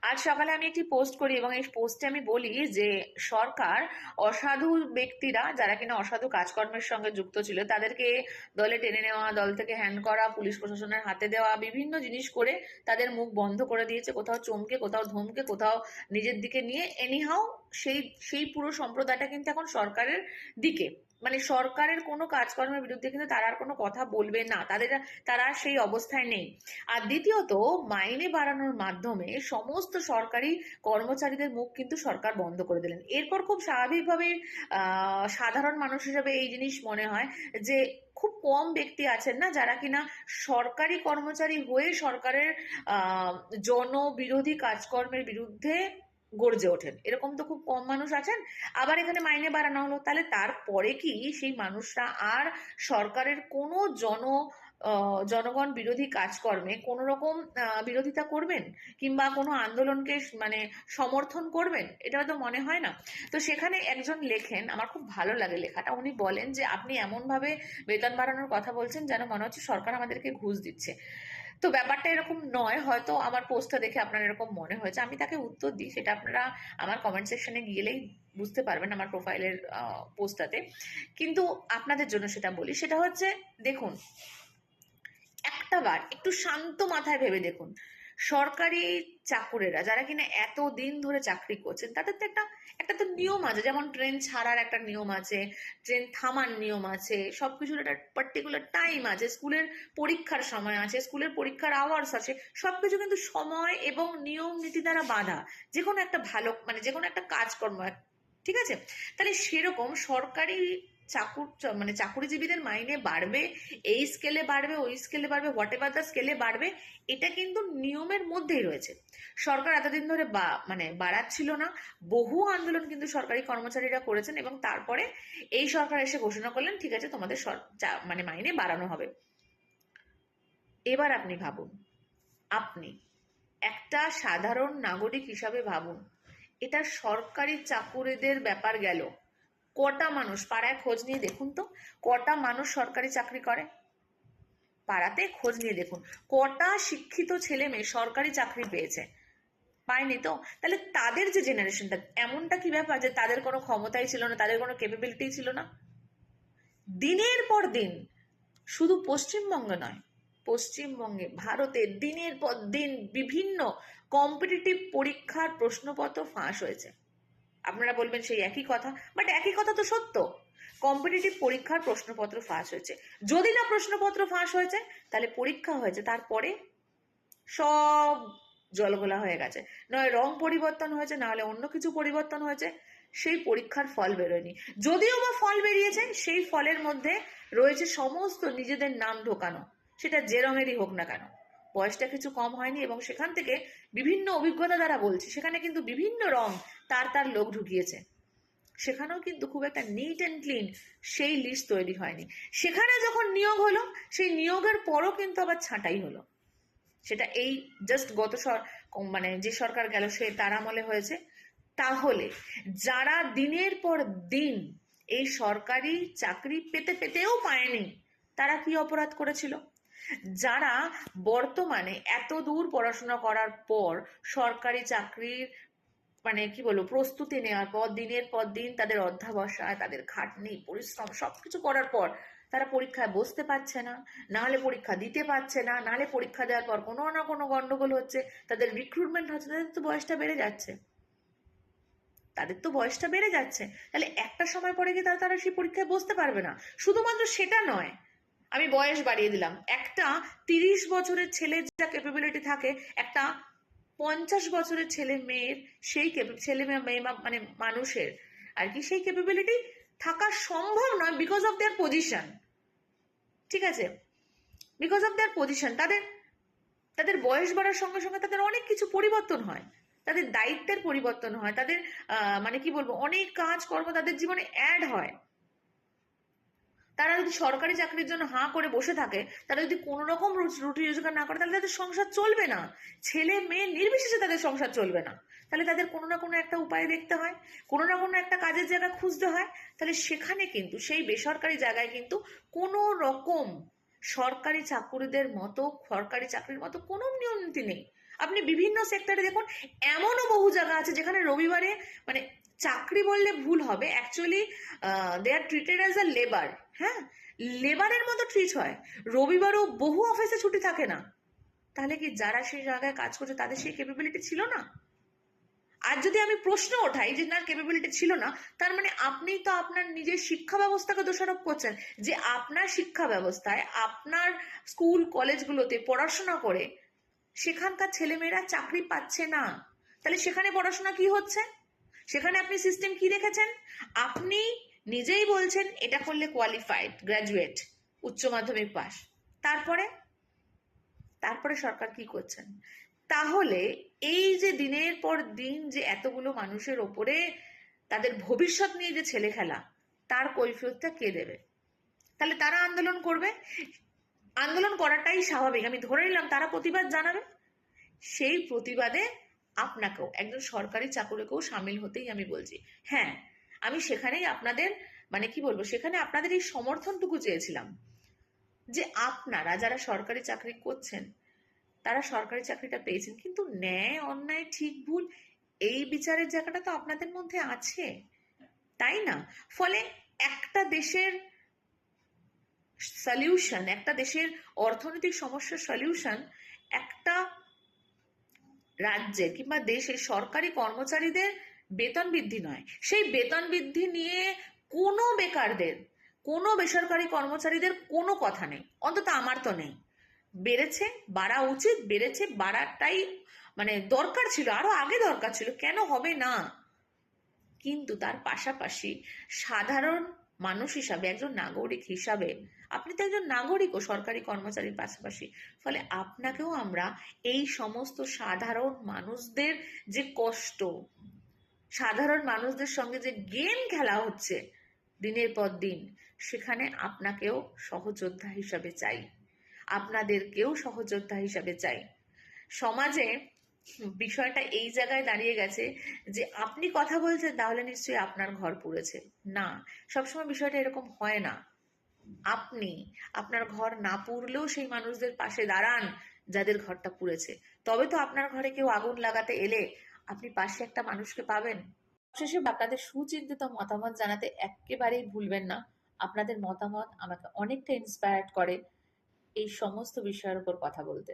আজ সকালে আমি একটি পোস্ট করি এবং এই পোস্টে আমি বলি যে সরকার অসাধু ব্যক্তিরা যারা কিনা অসাধু কাজকর্মের সঙ্গে যুক্ত ছিল তাদেরকে দলে টেনে নেওয়া, দল থেকে হ্যান্ড করা, পুলিশ প্রশাসনের হাতে দেওয়া, বিভিন্ন জিনিস করে তাদের মুখ বন্ধ করে দিয়েছে, কোথাও চমকে, কোথাও ধমকে, কোথাও নিজের দিকে নিয়ে। এনিহাও সেই সেই পুরো সম্প্রদায়টা কিন্তু এখন সরকারের দিকে, মানে সরকারের কোনো কাজকর্মের বিরুদ্ধে কিন্তু তারা আর কোনো কথা বলবে না, তারা আর সেই অবস্থায় নেই। আর দ্বিতীয়ত, মাইনে বাড়ানোর মাধ্যমে সমস্ত সরকারি কর্মচারীদের মুখ কিন্তু সরকার বন্ধ করে দিলেন। এরপর খুব স্বাভাবিকভাবে সাধারণ মানুষ হিসেবে এই জিনিস মনে হয় যে খুব কম ব্যক্তি আছেন না যারা কিনা সরকারি কর্মচারী হয়ে সরকারের জনবিরোধী কাজকর্মের বিরুদ্ধে গর্জে ওঠেন। এরকম তো খুব কম মানুষ আছেন। আবার এখানে মাইনে বাড়ানো হলো, তাহলে তারপরে কি সেই মানুষরা আর সরকারের কোনো জনগণ বিরোধী কাজকর্মে কোনো রকম বিরোধিতা করবেন কিংবা কোনো আন্দোলনকে মানে সমর্থন করবেন? এটা তো মনে হয় না। তো সেখানে একজন লেখেন, আমার খুব ভালো লাগে লেখাটা। উনি বলেন যে আপনি এমনভাবে বেতন বাড়ানোর কথা বলছেন যেন মনে হচ্ছে সরকার আমাদেরকে ঘুষ দিচ্ছে। তো ব্যাপারটা এরকম নয়, হয়তো আমার পোস্টটা দেখে আপনার এরকম মনে হয়েছে। আমি তাকে উত্তর দিই, সেটা আপনারা আমার কমেন্ট সেকশনে গেলেই বুঝতে পারবেন আমার প্রোফাইলের পোস্টটাতে। কিন্তু আপনাদের জন্য সেটা বলি, সেটা হচ্ছে দেখুন, একটা বার একটু শান্ত মাথায় ভেবে দেখুন, সরকারি চাকুরেরা যারা কিনা এত দিন ধরে চাকরি করছেন তাদের তো একটা একটা তো নিয়ম আছে, যেমন ট্রেন ছাড়ার একটা নিয়ম আছে, ট্রেন থামার নিয়ম আছে, সবকিছুর একটা পার্টিকুলার টাইম আছে, স্কুলের পরীক্ষার সময় আছে, স্কুলের পরীক্ষার আওয়ার্স আছে, সবকিছু কিন্তু সময় এবং নিয়ম নীতি দ্বারা বাঁধা। যে কোনো একটা ভালো মানে যে কোনো একটা কাজকর্ম, ঠিক আছে? তাহলে সেরকম সরকারি মানে চাকুরিজীবীদের মাইনে বাড়বে, এই স্কেলে বাড়বে, ওই স্কেলে বাড়বে, হোয়াট এভার দ্য স্কেলে বাড়বে, এটা কিন্তু নিয়মের মধ্যেই রয়েছে। সরকার এতদিন ধরে মানে বাড়াচ্ছিল না, বহু আন্দোলন কিন্তু সরকারি কর্মচারীরা করেছেন এবং তারপরে এই সরকার এসে ঘোষণা করলেন ঠিক আছে তোমাদের মানে মাইনে বাড়ানো হবে। এবার আপনি ভাবুন, আপনি একটা সাধারণ নাগরিক হিসাবে ভাবুন, এটা সরকারি চাকুরিদের ব্যাপার গেল। কটা মানুষ পাড়ায় খোঁজ নিয়ে দেখুন তো, কটা মানুষ সরকারি চাকরি করে? পাড়াতে খোঁজ নিয়ে দেখুন কটা শিক্ষিত ছেলে মেয়ে সরকারি চাকরি পেয়েছে? পায়নি তো। তাহলে তাদের যে জেনারেশনটা, এমনটা কি ব্যাপার যে তাদের কোনো ক্ষমতাই ছিল না, তাদের কোনো ক্যাপাবিলিটি ছিল না? দিনের পর দিন, শুধু পশ্চিমবঙ্গ নয়, পশ্চিমবঙ্গে ভারতে দিনের পর দিন বিভিন্ন কম্পিটিটিভ পরীক্ষার প্রশ্নপত্র ফাঁস হয়েছে। আপনারা বলবেন সেই একই কথা, বাট একই কথা তো সত্য। কম্পিটিটিভ পরীক্ষার প্রশ্নপত্র ফাঁস হয়েছে। যদি না প্রশ্নপত্র ফাঁস হয়েছে তাহলে পরীক্ষা হয়েছে, তারপরে সব জলগোলা হয়ে গেছে, নয় রং পরিবর্তন হয়েছে, না হলে অন্য কিছু পরিবর্তন হয়েছে, সেই পরীক্ষার ফল বেরোয়নি। যদিও বা ফল বেরিয়েছে, সেই ফলের মধ্যে রয়েছে সমস্ত নিজেদের নাম ঢোকানো, সেটা যে রঙেরই হোক না কেন। বয়সটা কিছু কম হয়নি এবং সেখান থেকে বিভিন্ন অভিজ্ঞতা দ্বারা বলছি, সেখানে কিন্তু বিভিন্ন রং তার তার লোক ঢুকিয়েছে। সেখানেও কিন্তু খুব একটা নিট অ্যান্ড ক্লিন সেই লিস্ট তৈরি হয়নি। সেখানে যখন নিয়োগ হলো, সেই নিয়োগের পরও কিন্তু আবার ছাঁটাই হলো। সেটা এই জাস্ট মানে যে সরকার গেল সে তার আমলে হয়েছে। তাহলে যারা দিনের পর দিন এই সরকারি চাকরি পেতে পেতেও পায়নি, তারা কি অপরাধ করেছিল? যারা বর্তমানে এত দূর পড়াশোনা করার পর সরকারি চাকরির মানে কি বলবো প্রস্তুতি নেওয়ার পর দিনের পর দিন তাদের অধ্যাবসায়, তাদের খাটনি, পরিশ্রম সবকিছু করার পর তারা পরীক্ষায় বসতে পারছে না, নাহলে পরীক্ষা দিতে পারছে না, নাহলে পরীক্ষা দেওয়ার পর কোনো না কোনো গন্ডগোল হচ্ছে, তাদের রিক্রুটমেন্ট হচ্ছে, তাদের তো বয়সটা বেড়ে যাচ্ছে, তাহলে একটা সময় পরে গিয়ে তারা সেই পরীক্ষায় বসতে পারবে না। শুধুমাত্র সেটা নয়, আমি বয়স বাড়িয়ে দিলাম, একটা 30 বছরের ছেলে যা ক্যাপাবিলিটি থাকে, একটা 50 বছরের ছেলে মেয়ের সেই ছেলে মেয়ে মানে মানুষের আর কি সেই ক্যাপাবিলিটি থাকা সম্ভব নয়, বিকজ অফ দেয়ার পজিশন। ঠিক আছে, বিকজ অফ দেয়ার পজিশন তাদের তাদের বয়স বাড়ার সঙ্গে সঙ্গে তাদের অনেক কিছু পরিবর্তন হয়, তাদের দায়িত্বের পরিবর্তন হয়, তাদের মানে কি বলবো অনেক কাজকর্ম তাদের জীবনে অ্যাড হয়। তারা যদি সরকারি চাকরির জন্য হাঁ করে বসে থাকে, তারা যদি কোনো রকম রুটি রোজগার না করে, তাহলে তাদের সংসার চলবে না। ছেলে মেয়ে নির্বিশেষে তাদের সংসার চলবে না। তাহলে তাদের কোনো না কোনো একটা উপায় দেখতে হয়, কোনো না কোনো একটা কাজের জায়গা খুঁজতে হয়। তাহলে সেখানে কিন্তু সেই বেসরকারি জায়গায় কিন্তু কোনো রকম সরকারি চাকরির মতো কোনো নিয়ম নীতি নেই। আপনি বিভিন্ন সেক্টরে দেখুন, এমনও বহু জায়গা আছে যেখানে রবিবারে মানে চাকরি বললে ভুল হবে, actually they are treated as a labour. হ্যাঁ, লেবারের মতো ট্রিট হয়। রবিবারও বহু অফিসে ছুটি থাকে না। তাহলে কি যারা সেই জায়গায় কাজ করছে তাদের সেই ক্যাপাবিলিটি ছিল না? আর যদি আমি প্রশ্ন ওঠাই যে না ক্যাপাবিলিটি ছিল না, তার মানে আপনি তো আপনার নিজের শিক্ষা ব্যবস্থাকে দোষারোপ করছেন, যে আপনার শিক্ষা ব্যবস্থায় আপনার স্কুল কলেজগুলোতে পড়াশোনা করে সেখানকার ছেলেমেয়েরা চাকরি পাচ্ছে না। তাহলে সেখানে পড়াশোনা কি হচ্ছে? সেখানে আপনি সিস্টেম কি রেখেছেন? আপনি নিজেই বলছেন এটা করলে কোয়ালিফাইড গ্র্যাজুয়েট, উচ্চ মাধ্যমিক পাস। তারপরে তারপরে সরকার কি করছেন? তাহলে এই যে দিনের পর দিন যে এতগুলো মানুষের ওপরে তাদের ভবিষ্যৎ নিয়ে যে ছেলে খেলা, তার কৈফিয়তটা কে দেবে? তাহলে তারা আন্দোলন করবে, আন্দোলন করাটাই স্বাভাবিক, আমি ধরে নিলাম তারা প্রতিবাদ জানাবে। সেই প্রতিবাদে আপনাকেও একজন সরকারি চাকরিকেও সামিল হতেই আমি বলছি। হ্যাঁ, আমি সেখানেই আপনাদের মানে কি বলবো, সেখানে আপনাদের এই সমর্থনটুকু চেয়েছিলাম যে আপনারা যারা সরকারি চাকরি করছেন তারা সরকারি চাকরিটা পেয়েছেন, কিন্তু ন্যায় অন্যায় ঠিক ভুল এই বিচারের জায়গাটা তো আপনাদের মধ্যে আছে, তাই না? ফলে একটা দেশের সলিউশন, একটা দেশের অর্থনৈতিক সমস্যার সলিউশন একটা রাজ্যের কিংবা দেশের সরকারি কর্মচারীদের বেতন বৃদ্ধি নয়। সেই বেতন বৃদ্ধি নিয়ে কোনো বেকারদের, কোনো বেসরকারি কর্মচারীদের কোনো কথা নেই, অন্তত আমার তো নেই। বেড়েছে, বাড়া উচিত, বেড়েছে, বাড়াটাই মানে দরকার ছিল, আরো আগে দরকার ছিল, কেন হবে না? কিন্তু তার পাশাপাশি সাধারণ মানুষ হিসাবে, একজন নাগরিক হিসাবে, আপনি তো একজন নাগরিক ও সরকারি কর্মচারীর পাশাপাশি, ফলে আপনাকেও আমরা এই সমস্ত সাধারণ মানুষদের যে কষ্ট, সাধারণ মানুষদের সঙ্গে যে গেম খেলা হচ্ছে দিনের পর দিন, সেখানে আপনাকেও সহযোদ্ধা হিসাবে চাই, আপনাদেরকেও সহযোদ্ধা হিসাবে চাই। সমাজে বিষয়টা এই জায়গায় দাঁড়িয়ে গেছে যে আপনি কথা বলছেন তাহলে নিশ্চয়ই আপনার ঘর পুড়েছে। না, সবসময় বিষয়টা এরকম হয় না। আপনি আপনার ঘর না পুড়লেও সেই মানুষদের পাশে দাঁড়ান যাদের ঘরটা পুড়েছে, তবে তো আপনার ঘরে কেউ আগুন লাগাতে এলে আপনি পাশে একটা মানুষকে পাবেন। শেষে আপনাদের সুচিন্তিত মতামত জানাতে একেবারেই ভুলবেন না। আপনাদের মতামত আমাকে অনেকটা ইন্সপায়ার্ড করে এই সমস্ত বিষয়ের উপর কথা বলতে।